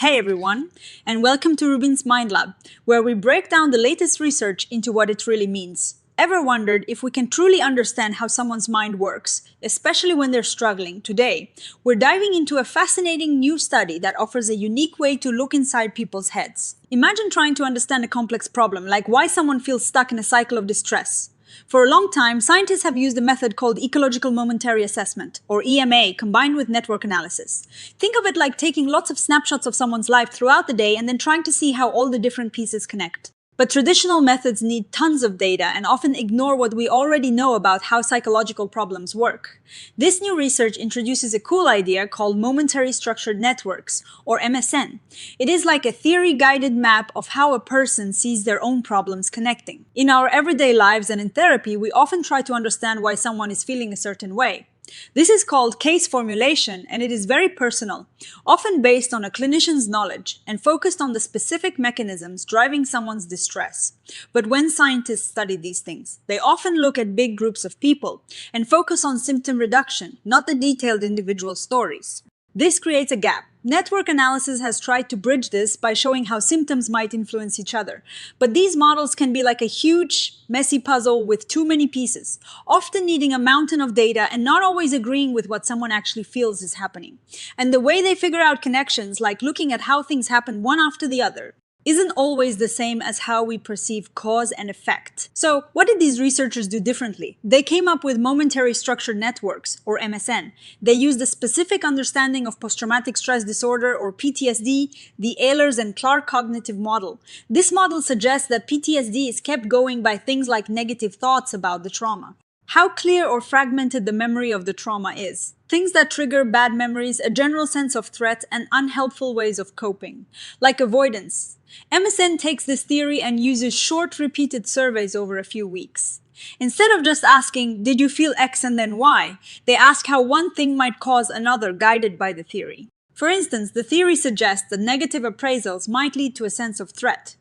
Hey everyone, and welcome to RUBIN'S Mind Lab, where we break down the latest research into what it really means. Ever wondered if we can truly understand how someone's mind works, especially when they're struggling? Today, we're diving into a fascinating new study that offers a unique way to look inside people's heads. Imagine trying to understand a complex problem, like why someone feels stuck in a cycle of distress. For a long time, scientists have used a method called ecological momentary assessment, or EMA, combined with network analysis. Think of it like taking lots of snapshots of someone's life throughout the day and then trying to see how all the different pieces connect. But traditional methods need tons of data and often ignore what we already know about how psychological problems work. This new research introduces a cool idea called Momentary Structured Networks, or MSN. It is like a theory-guided map of how a person sees their own problems connecting. In our everyday lives and in therapy, we often try to understand why someone is feeling a certain way. This is called case formulation, and it is very personal, often based on a clinician's knowledge and focused on the specific mechanisms driving someone's distress. But when scientists study these things, they often look at big groups of people and focus on symptom reduction, not the detailed individual stories. This creates a gap. Network analysis has tried to bridge this by showing how symptoms might influence each other. But these models can be like a huge, messy puzzle with too many pieces, often needing a mountain of data and not always agreeing with what someone actually feels is happening. And the way they figure out connections, like looking at how things happen one after the other, isn't always the same as how we perceive cause and effect. So, what did these researchers do differently? They came up with Momentary Structured Networks, or MSN. They used a specific understanding of post-traumatic stress disorder, or PTSD, the Ehlers and Clark cognitive model. This model suggests that PTSD is kept going by things like negative thoughts about the trauma. How clear or fragmented the memory of the trauma is. Things that trigger bad memories, a general sense of threat, and unhelpful ways of coping, like avoidance. MSN takes this theory and uses short, repeated surveys over a few weeks. Instead of just asking, did you feel X and then Y, they ask how one thing might cause another, guided by the theory. For instance, the theory suggests that negative appraisals might lead to a sense of threat.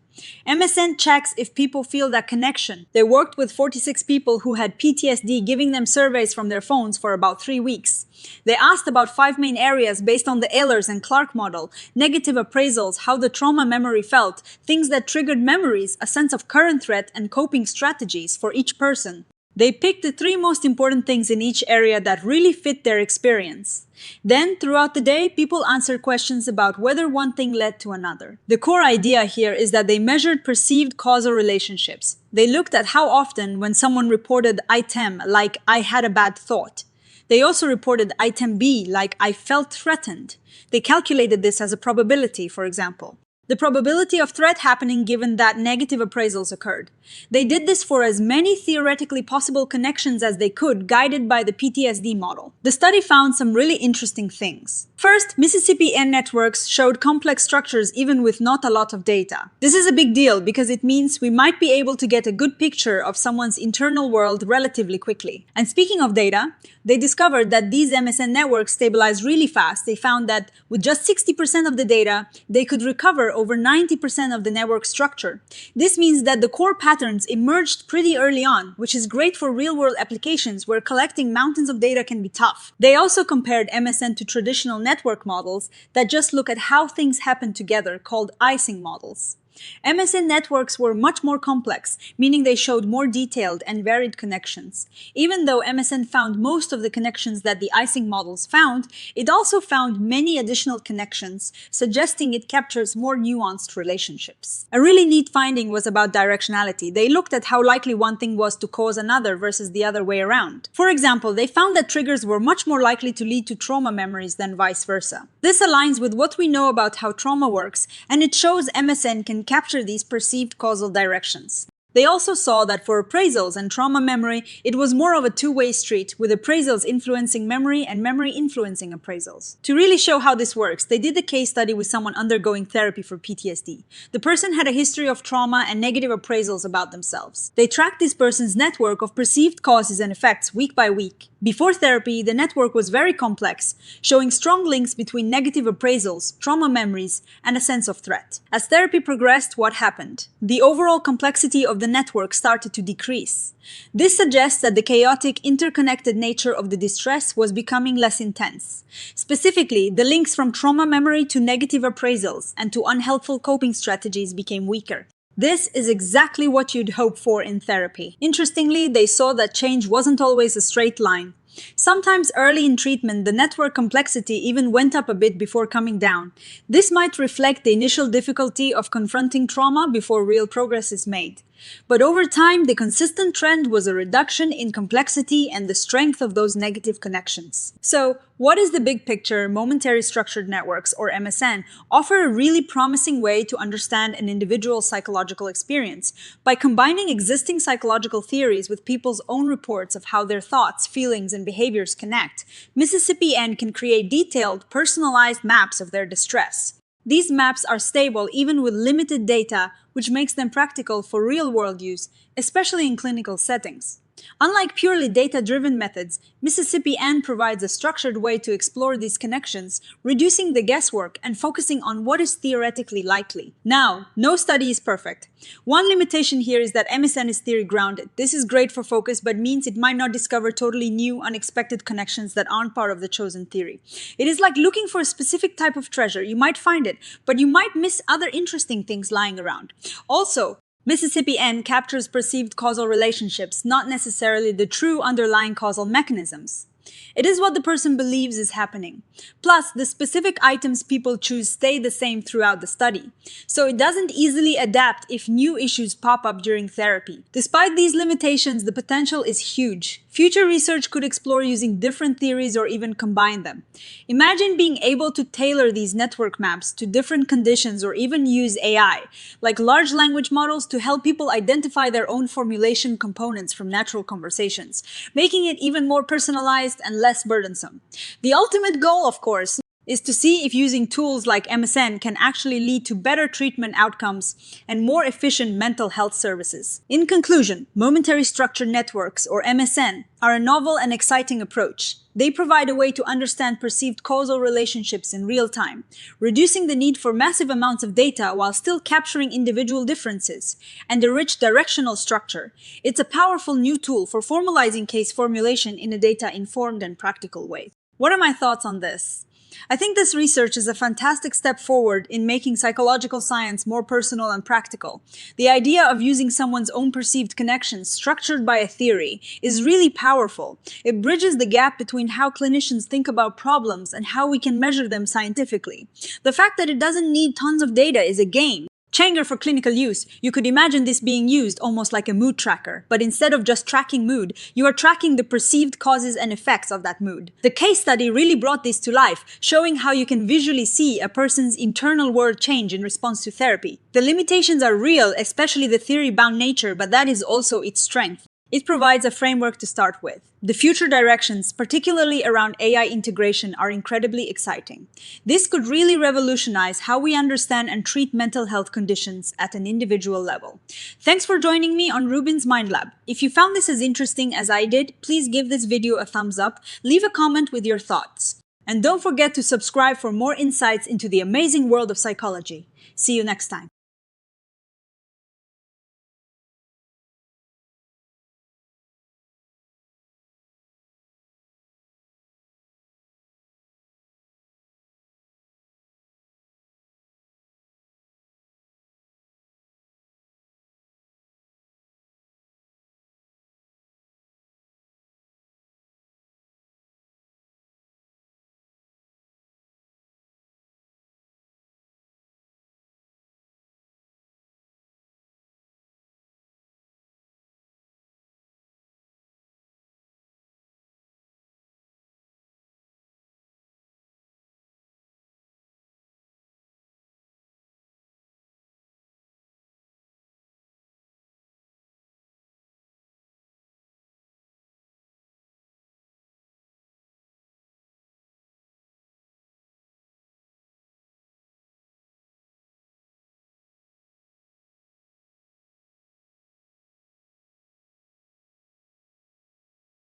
MSN checks if people feel that connection. They worked with 46 people who had PTSD, giving them surveys from their phones for about 3 weeks. They asked about 5 main areas based on the Ehlers and Clark model: negative appraisals, how the trauma memory felt, things that triggered memories, a sense of current threat, and coping strategies for each person. They picked the 3 most important things in each area that really fit their experience. Then, throughout the day, people answered questions about whether one thing led to another. The core idea here is that they measured perceived causal relationships. They looked at how often when someone reported item, like I had a bad thought. They also reported item B, like I felt threatened. They calculated this as a probability, for example. The probability of threat happening given that negative appraisals occurred. They did this for as many theoretically possible connections as they could, guided by the PTSD model. The study found some really interesting things. First, Mississippi N networks showed complex structures even with not a lot of data. This is a big deal because it means we might be able to get a good picture of someone's internal world relatively quickly. And speaking of data, they discovered that these MSN networks stabilize really fast. They found that with just 60% of the data, they could recover over 90% of the network structure. This means that the core patterns emerged pretty early on, which is great for real-world applications where collecting mountains of data can be tough. They also compared MSN to traditional network models that just look at how things happen together, called icing models. MSN networks were much more complex, meaning they showed more detailed and varied connections. Even though MSN found most of the connections that the icing models found, it also found many additional connections, suggesting it captures more nuanced relationships. A really neat finding was about directionality. They looked at how likely one thing was to cause another versus the other way around. For example, they found that triggers were much more likely to lead to trauma memories than vice versa. This aligns with what we know about how trauma works, and it shows MSN can capture these perceived causal directions. They also saw that for appraisals and trauma memory, it was more of a two-way street, with appraisals influencing memory and memory influencing appraisals. To really show how this works, they did a case study with someone undergoing therapy for PTSD. The person had a history of trauma and negative appraisals about themselves. They tracked this person's network of perceived causes and effects week by week. Before therapy, the network was very complex, showing strong links between negative appraisals, trauma memories, and a sense of threat. As therapy progressed, what happened? The overall complexity of of the network started to decrease. This suggests that the chaotic, interconnected nature of the distress was becoming less intense. Specifically, the links from trauma memory to negative appraisals and to unhelpful coping strategies became weaker. This is exactly what you'd hope for in therapy. Interestingly, they saw that change wasn't always a straight line. Sometimes early in treatment, the network complexity even went up a bit before coming down. This might reflect the initial difficulty of confronting trauma before real progress is made. But over time, the consistent trend was a reduction in complexity and the strength of those negative connections. So, what is the big picture? Momentary Structured Networks, or MSN, offer a really promising way to understand an individual's psychological experience. By combining existing psychological theories with people's own reports of how their thoughts, feelings, and behaviors connect, MSN can create detailed, personalized maps of their distress. These maps are stable even with limited data, which makes them practical for real-world use, especially in clinical settings. Unlike purely data-driven methods, MSN provides a structured way to explore these connections, reducing the guesswork and focusing on what is theoretically likely. Now, no study is perfect. One limitation here is that MSN is theory-grounded. This is great for focus, but means it might not discover totally new, unexpected connections that aren't part of the chosen theory. It is like looking for a specific type of treasure. You might find it, but you might miss other interesting things lying around. Also, MSN captures perceived causal relationships, not necessarily the true underlying causal mechanisms. It is what the person believes is happening. Plus, the specific items people choose stay the same throughout the study. So it doesn't easily adapt if new issues pop up during therapy. Despite these limitations, the potential is huge. Future research could explore using different theories or even combine them. Imagine being able to tailor these network maps to different conditions or even use AI, like large language models, to help people identify their own formulation components from natural conversations, making it even more personalized and less burdensome. The ultimate goal, of course, is to see if using tools like MSN can actually lead to better treatment outcomes and more efficient mental health services. In conclusion, Momentary Structured Networks, or MSN, are a novel and exciting approach. They provide a way to understand perceived causal relationships in real time, reducing the need for massive amounts of data while still capturing individual differences, and a rich directional structure. It's a powerful new tool for formalizing case formulation in a data-informed and practical way. What are my thoughts on this? I think this research is a fantastic step forward in making psychological science more personal and practical. The idea of using someone's own perceived connections structured by a theory is really powerful. It bridges the gap between how clinicians think about problems and how we can measure them scientifically. The fact that it doesn't need tons of data is a gain. Changer for clinical use, you could imagine this being used almost like a mood tracker, but instead of just tracking mood, you are tracking the perceived causes and effects of that mood. The case study really brought this to life, showing how you can visually see a person's internal world change in response to therapy. The limitations are real, especially the theory-bound nature, but that is also its strength. It provides a framework to start with. The future directions, particularly around AI integration, are incredibly exciting. This could really revolutionize how we understand and treat mental health conditions at an individual level. Thanks for joining me on RUBIN'S Mind Lab. If you found this as interesting as I did, please give this video a thumbs up, leave a comment with your thoughts. And don't forget to subscribe for more insights into the amazing world of psychology. See you next time.